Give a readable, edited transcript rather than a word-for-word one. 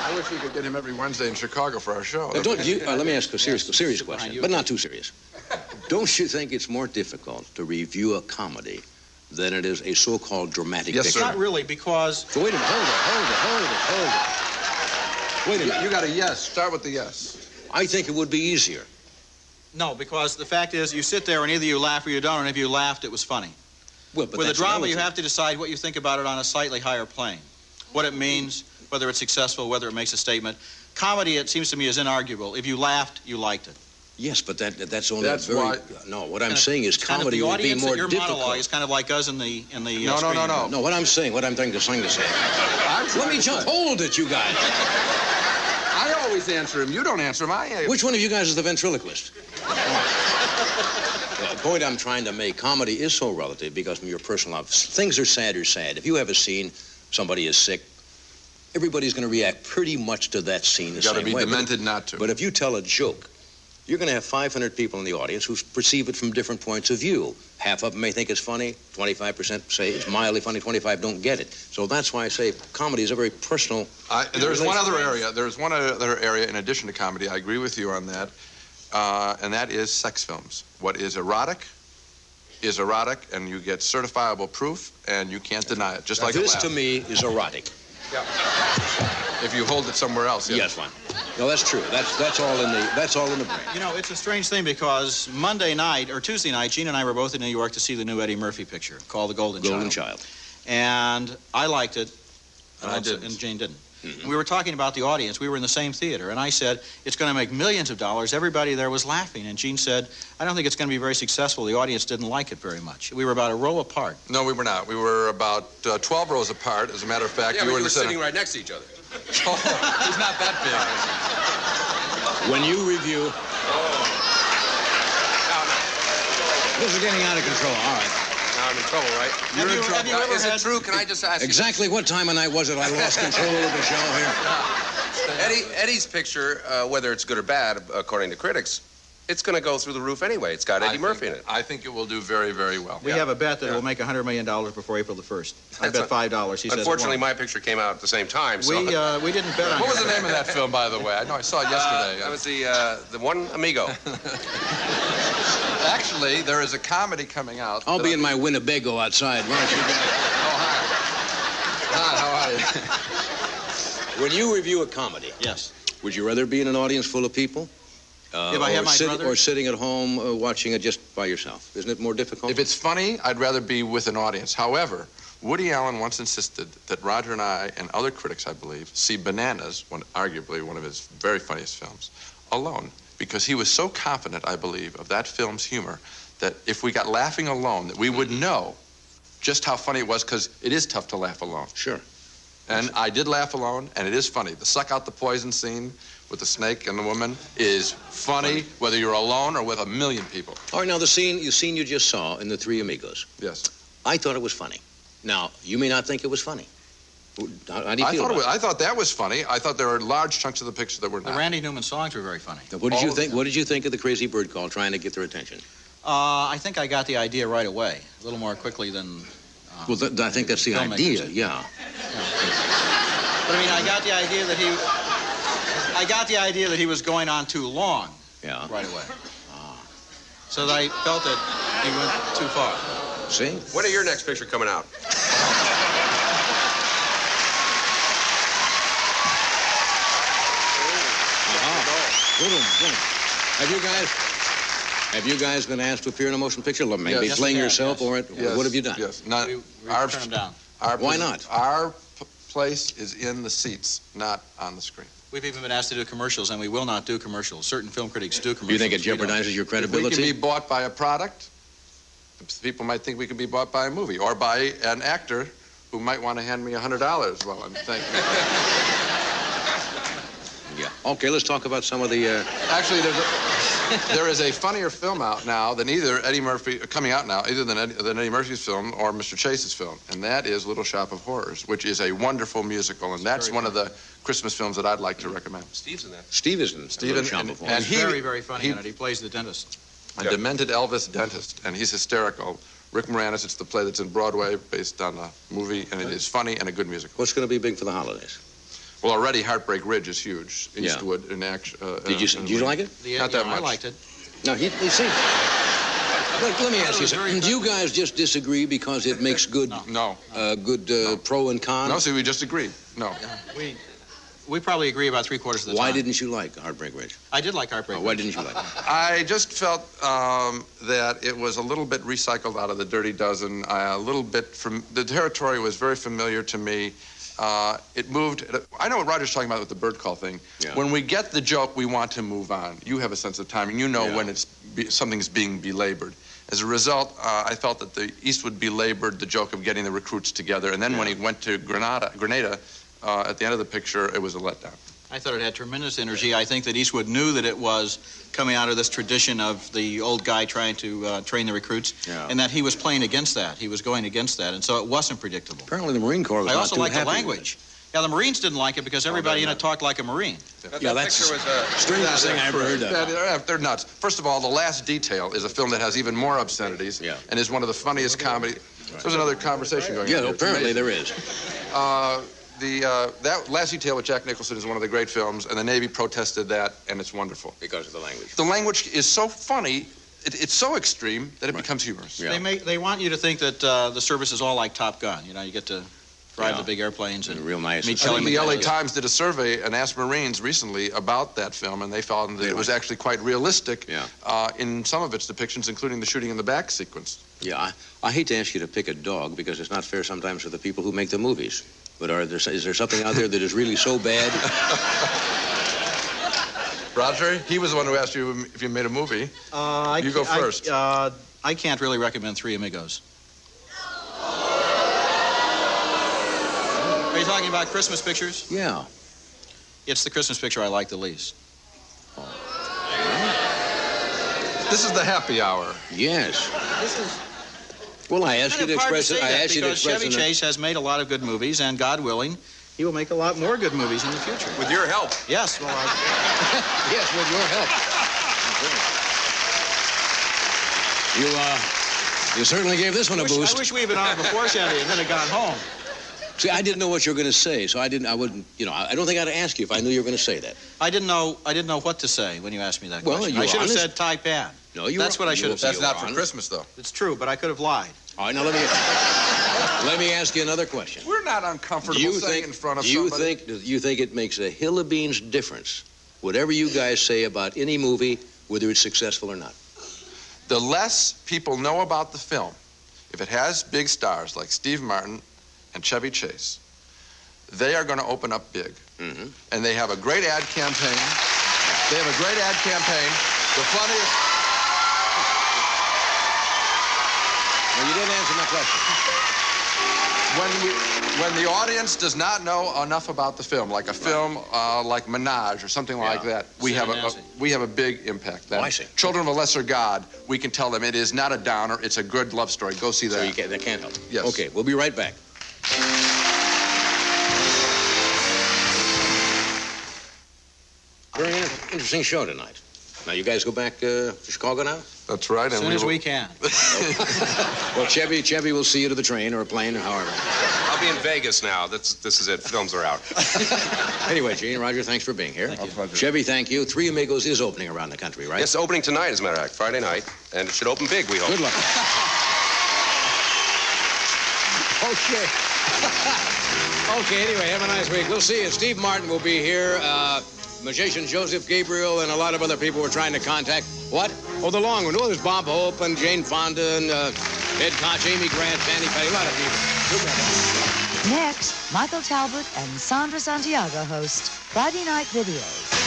I wish we could get him every Wednesday in Chicago for our show. Let me ask a serious question, but not too serious. Don't you think it's more difficult to review a comedy than it is a so-called dramatic Yes, picture? sir. Not really, because... So wait a minute, hold it. Wait a minute. You got a yes. Start with the yes. I think it would be easier. No, because the fact is, you sit there and either you laugh or you don't, and if you laughed, it was funny. Well, but With a that's drama, relative. you have to decide what you think about it on a slightly higher plane. What it means, whether it's successful, whether it makes a statement. Comedy, it seems to me, is inarguable. If you laughed, you liked it. Yes, but that's only That's very... why- No, what I'm saying is Kind of comedy the would be audience more that your difficult. monologue is kind of like us in the No. screening. No, what I'm trying to say. Let me just hold it, you guys. I always answer him. You don't answer him. Which one of you guys is the ventriloquist? The point I'm trying to make, comedy is so relative because from your personal life, things are sad. If you have a scene, somebody is sick, everybody's going to react pretty much to that scene the You same got to be way. demented not to. But if you tell a joke, you're going to have 500 people in the audience who perceive it from different points of view. Half of them may think it's funny, 25% say it's mildly funny, 25 don't get it. So that's why I say comedy is a very personal... There's one other area in addition to comedy. I agree with you on that, and that is sex films. What is erotic, and you get certifiable proof, and you can't deny it, just like This, a laugh. to me, is erotic. Yeah. If you hold it somewhere else. Yes, one. No, that's true. That's all in the brain. You know, it's a strange thing because Monday night, or Tuesday night, Gene and I were both in New York to see the new Eddie Murphy picture called The Golden Child. And I liked it, And Jane didn't. Mm-hmm. We were talking about the audience. We were in the same theater, and I said, it's going to make millions of dollars. Everybody there was laughing. And Gene said, I don't think it's going to be very successful. The audience didn't like it very much. We were about a row apart. No, we were not. We were about 12 rows apart. As a matter of fact, you were in the sitting center. right next to each other. Oh, he's not that big. When you review... This is getting out of control. All right. Now I'm in trouble, right? Have you ever Is it true? Can I just ask Exactly what time of night was it I lost control of the show here? Eddie's picture, whether it's good or bad, according to critics, it's going to go through the roof anyway. It's got Eddie Murphy in it. I think it will do very, very well. We have a bet that it will make $100 million before April the 1st. I bet $5. He says unfortunately, my picture came out at the same time. So. We didn't bet on it. What was the name of that film, by the way? I know I saw it yesterday. That was the one Amigo. Actually, there is a comedy coming out. I'll be in my Winnebago outside. Why don't you guys... Oh, hi. Hi, how are you? When you review a comedy, Yes. would you rather be in an audience full of people? If I have my brother? Or sitting at home watching it just by yourself? Isn't it more difficult? If it's funny, I'd rather be with an audience. However, Woody Allen once insisted that Roger and I and other critics, I believe, see Bananas, arguably one of his very funniest films, alone. Because he was so confident, I believe, of that film's humor that if we got laughing alone, that we would know just how funny it was, because it is tough to laugh alone. Sure. And I did laugh alone, and it is funny. The suck out the poison scene with the snake and the woman is funny, whether you're alone or with 1 million people. All right, now the scene you just saw in The Three Amigos. Yes. I thought it was funny. Now, you may not think it was funny. How do you feel about it? I thought that was funny. I thought there were large chunks of the picture that were The not. Randy Newman songs were very funny. What did you think? What did you think of the Crazy Bird Call trying to get their attention? I think I got the idea right away, a little more quickly than... Well, I think that's the idea, yeah. But I mean, I got the idea that he was going on too long. Yeah. Right away. So that I felt that he went too far. See? When are your next picture coming out? Have you guys been asked to appear in a motion picture? Maybe Yes, playing we have, yourself yes. or what have you done? Yes. We turned him down. Why not? Our place is in the seats, not on the screen. We've even been asked to do commercials, and we will not do commercials. Certain film critics do commercials. Do you think it We don't. jeopardizes your If we credibility? can be bought by a product, people might think we can be bought by a movie or by an actor who might want to hand me $100 while I'm thinking. Yeah. Okay, let's talk about some of the... Actually, there is a funnier film out now than either Eddie Murphy, coming out now, either than Eddie Murphy's film or Mr. Chase's film, and that is Little Shop of Horrors, which is a wonderful musical, and that's one of the Christmas films that I'd like to recommend. Steve's in that. Steve is in Steve and He's very, very funny in it. He plays the dentist. A demented Elvis dentist, and he's hysterical. Rick Moranis, it's the play that's in Broadway, based on a movie, and it is funny and a good musical. What's going to be big for the holidays? Well, already Heartbreak Ridge is huge. Yeah. Eastwood in action. Did you like it? Not that much. I liked it. No, you see. Let me ask you something. Do you guys just disagree because it makes good, No. pro and con? No, see, we just agreed. No. We probably agree about three-quarters of the time. Why didn't you like Heartbreak Ridge? I did like Heartbreak Why Ridge. didn't you like it? I just felt that it was a little bit recycled out of the Dirty Dozen. A little bit from the territory was very familiar to me. It moved. I know what Roger's talking about with the bird call thing. Yeah. When we get the joke, we want to move on. You have a sense of timing. You know when something's being belabored. As a result, I felt that the Eastwood belabored the joke of getting the recruits together, and then when he went to Grenada, at the end of the picture, it was a letdown. I thought it had tremendous energy. I think that Eastwood knew that it was coming out of this tradition of the old guy trying to train the recruits, and that he was playing against that. He was going against that, and so it wasn't predictable. Apparently the Marine Corps was I not also too liked the happy with language. Yeah, the Marines didn't like it because everybody in it talked like a Marine. That's the strangest thing I ever heard of. They're nuts. First of all, The Last Detail is a film that has even more obscenities and is one of the funniest comedy. There's another conversation going on. Yeah, here. apparently there is. That Last Detail with Jack Nicholson is one of the great films, and the Navy protested that, and it's wonderful. Because of the language. The language is so funny, it's so extreme that it becomes humorous. Yeah. They want you to think that the service is all like Top Gun. You know, you get to drive the big airplanes and real nice. meet I think Shelley the LA McNichols. Times did a survey and asked Marines recently about that film, and they found that it was actually quite realistic in some of its depictions, including the shooting in the back sequence. Yeah, I hate to ask you to pick a dog because it's not fair sometimes for the people who make the movies. But is there something out there that is really so bad? Roger, he was the one who asked you if you made a movie. You go first. I can't really recommend Three Amigos. Are you talking about Christmas pictures? Yeah. It's the Christmas picture I like the least. This is the happy hour. Yes. This is Well, I asked you to express it. I asked you to because express Chevy it. Chase has made a lot of good movies, and God willing, he will make a lot more good movies in the future. With your help. Yes, well, Yes, with your help. You certainly gave this one a boost. I wish we had been on before Chevy and then had gone home. See, I didn't know what you were going to say, so I wouldn't, I don't think I'd ask you if I knew you were going to say that. I didn't know what to say when you asked me that Well, question. you I should have honest. said Taipan. No, you That's were- what I you should have were- said. That's not for honest. Christmas, though. It's true, but I could have lied. All right, now let me ask you another question. We're not uncomfortable saying in front of somebody. Do you think it makes a hill of beans difference, whatever you guys say about any movie, whether it's successful or not? The less people know about the film, if it has big stars like Steve Martin and Chevy Chase, they are going to open up big. Mm-hmm. And they have a great ad campaign. They have a great ad campaign. The funniest... Well, you didn't answer my question. When the audience does not know enough about the film, like a film like Menage or something like that, we have a big impact. Oh, I see. Children of a Lesser God, we can tell them it is not a downer, it's a good love story. Go see that. So that can't help. Yes. Okay, we'll be right back. Very interesting show tonight. Now, you guys go back to Chicago now? That's right. As soon as we can. Well, Chevy will see you to the train or a plane or however. I'll be in Vegas now. This is it. Films are out. Anyway, Gene, Roger, thanks for being here. Our pleasure. Chevy, thank you. Three Amigos is opening around the country, right? Yes, opening tonight, as a matter of fact, Friday night, and it should open big, we hope. Good luck. Okay. Okay, anyway, have a nice week. We'll see you. Steve Martin will be here. Magician Joseph Gabriel and a lot of other people we're trying to contact. What? Oh, the long one. Oh, there's Bob Hope and Jane Fonda and Ed Koch, Amy Grant, Fanny Petty, a lot of people. Next, Michael Talbot and Sandra Santiago host Friday Night Videos.